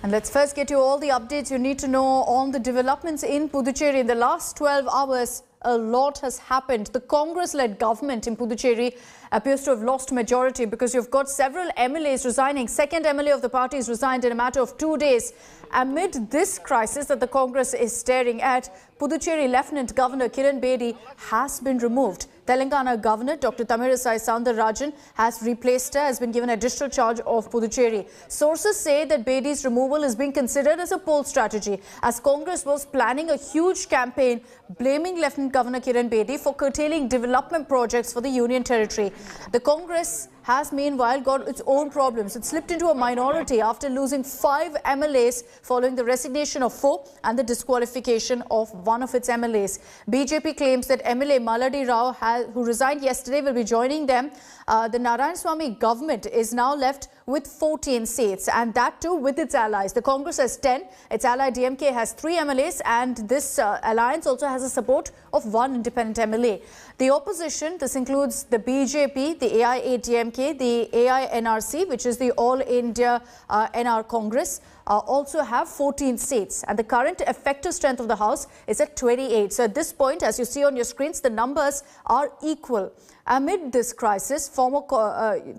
And let's first get you all the updates you need to know on the developments in Puducherry. In the last 12 hours, a lot has happened. The Congress-led government in Puducherry appears to have lost majority because you've got several MLAs resigning. Second MLA of the party is resigned in a matter of 2 days. Amid this crisis that the Congress is staring at, Puducherry Lieutenant Governor Kiran Bedi has been removed. Telangana Governor Dr. Tamilisai Soundararajan has replaced her, has been given additional charge of Puducherry. Sources say that Bedi's removal is being considered as a poll strategy, as Congress was planning a huge campaign blaming Lieutenant Governor Kiran Bedi for curtailing development projects for the Union Territory. The Congress has meanwhile got its own problems. It slipped into a minority after losing 5 MLAs following the resignation of 4 and the disqualification of one of its MLAs. BJP claims that MLA Maladi Rao, who resigned yesterday, will be joining them. The Narayanaswamy government is now left with 14 seats, and that too with its allies. The Congress has 10, its ally DMK has 3 MLAs, and this alliance also has a support of 1 independent MLA. The opposition, this includes the BJP, the AIADMK, the AINRC, which is the All India NR Congress, also have 14 seats, and the current effective strength of the House is at 28. So at this point, as you see on your screens, the numbers are equal. Amid this crisis, former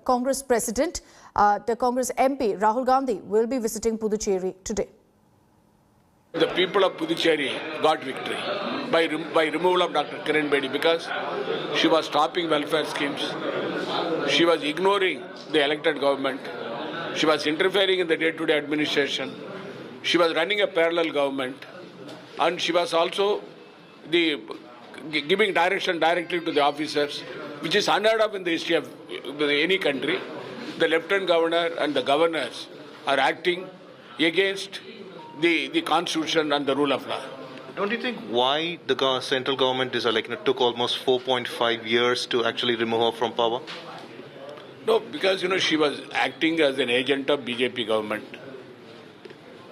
Congress President, the Congress MP Rahul Gandhi will be visiting Puducherry today. The people of Puducherry got victory by removal of Dr. Kiran Bedi because she was stopping welfare schemes. She was ignoring the elected government. She was interfering in the day-to-day administration. She was running a parallel government, and she was also giving direction directly to the officers, which is unheard of in the history of any country. The lieutenant governor and the governors are acting against the constitution and the rule of law. Don't you think why the central government is took almost 4.5 years to actually remove her from power? No, because she was acting as an agent of BJP government,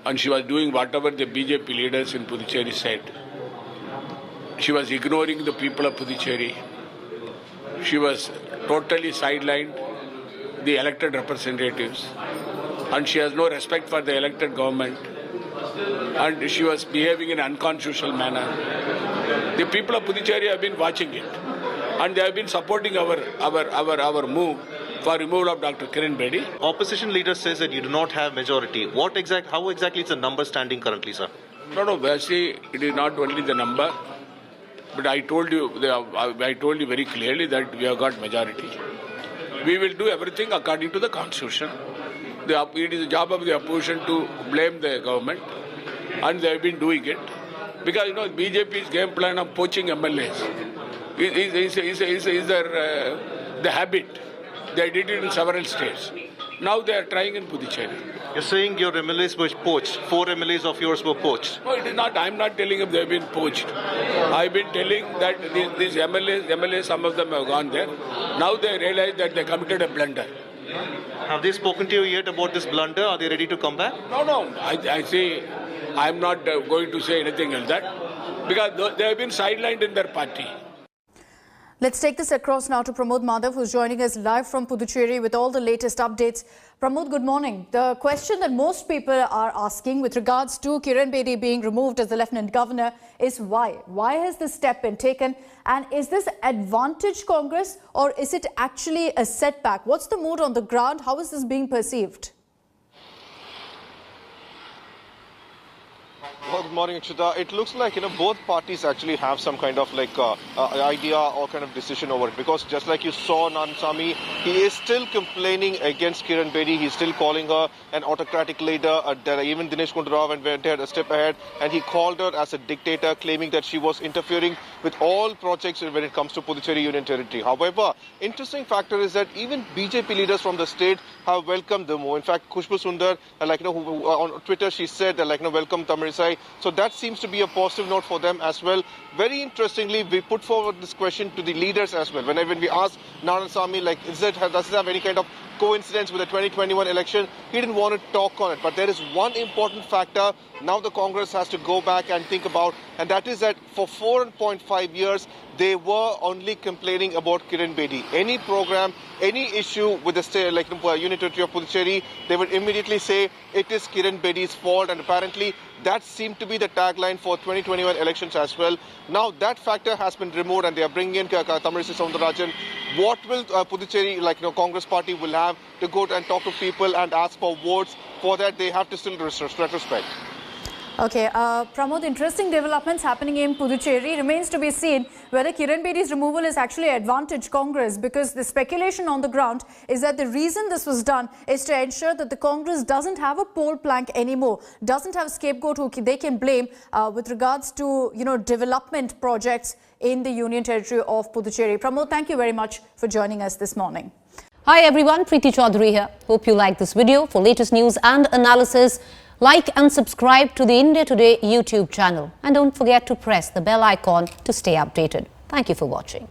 and she was doing whatever the BJP leaders in Puducherry said. She was ignoring the people of Puducherry. She was totally sidelined the elected representatives, and she has no respect for the elected government, and she was behaving in an unconstitutional manner. The people of Puducherry have been watching it, and they have been supporting our move for removal of Dr. Kiran Bedi. Opposition leader says that you do not have majority. How exactly is the number standing currently, sir? No, see, it is not only the number, but I told you very clearly that we have got majority. We will do everything according to the constitution. It is the job of the opposition to blame the government, and they have been doing it. Because BJP's game plan of poaching MLAs is the habit. They did it in several states. Now they are trying in Puducherry. You're saying your MLAs were poached. 4 MLAs of yours were poached. No, it is not. I'm not telling them they have been poached. I've been telling that these MLAs, some of them have gone there. Now they realize that they committed a blunder. Have they spoken to you yet about this blunder? Are they ready to come back? No. I say I'm not going to say anything else that because they have been sidelined in their party. Let's take this across now to Pramod Madhav, who's joining us live from Puducherry with all the latest updates. Pramod, good morning. The question that most people are asking with regards to Kiran Bedi being removed as the Lieutenant Governor is why? Why has this step been taken? And is this advantage Congress, or is it actually a setback? What's the mood on the ground? How is this being perceived? Well, good morning, Akshita. It looks like, both parties actually have some kind of idea or kind of decision over it. Because just like you saw Narayanaswamy, he is still complaining against Kiran Bedi. He's still calling her an autocratic leader. Even Dinesh Gundurao went a step ahead, and he called her as a dictator, claiming that she was interfering with all projects when it comes to Puducherry Union Territory. However, interesting factor is that even BJP leaders from the state have welcomed the move. In fact, Khushbu Sundar, who on Twitter, she said, welcome Tamilisai Tamilisai. So that seems to be a positive note for them as well. Very interestingly, we put forward this question to the leaders as well. When we asked Narayanasamy, like, does it have any kind of coincidence with the 2021 election? He didn't want to talk on it. But there is one important factor now the Congress has to go back and think about, and that is that for 4.5 years, they were only complaining about Kiran Bedi. Any program, any issue with the state, like Unit Territory of Puducherry, they would immediately say it is Kiran Bedi's fault, and apparently that seemed to be the tagline for 2021 elections as well. Now that factor has been removed, and they are bringing in Tamilisai Soundararajan. What will Puducherry, Congress party will have to go and talk to people and ask for votes? For that, they have to still retrospect. Okay, Pramod, interesting developments happening in Puducherry. Remains to be seen whether Kiran Bedi's removal is actually advantage Congress, because the speculation on the ground is that the reason this was done is to ensure that the Congress doesn't have a poll plank anymore, doesn't have a scapegoat who they can blame with regards to, development projects in the Union Territory of Puducherry. Pramod, thank you very much for joining us this morning. Hi everyone, Preeti Chaudhary here. Hope you like this video. For latest news and analysis, like and subscribe to the India Today YouTube channel. And don't forget to press the bell icon to stay updated. Thank you for watching.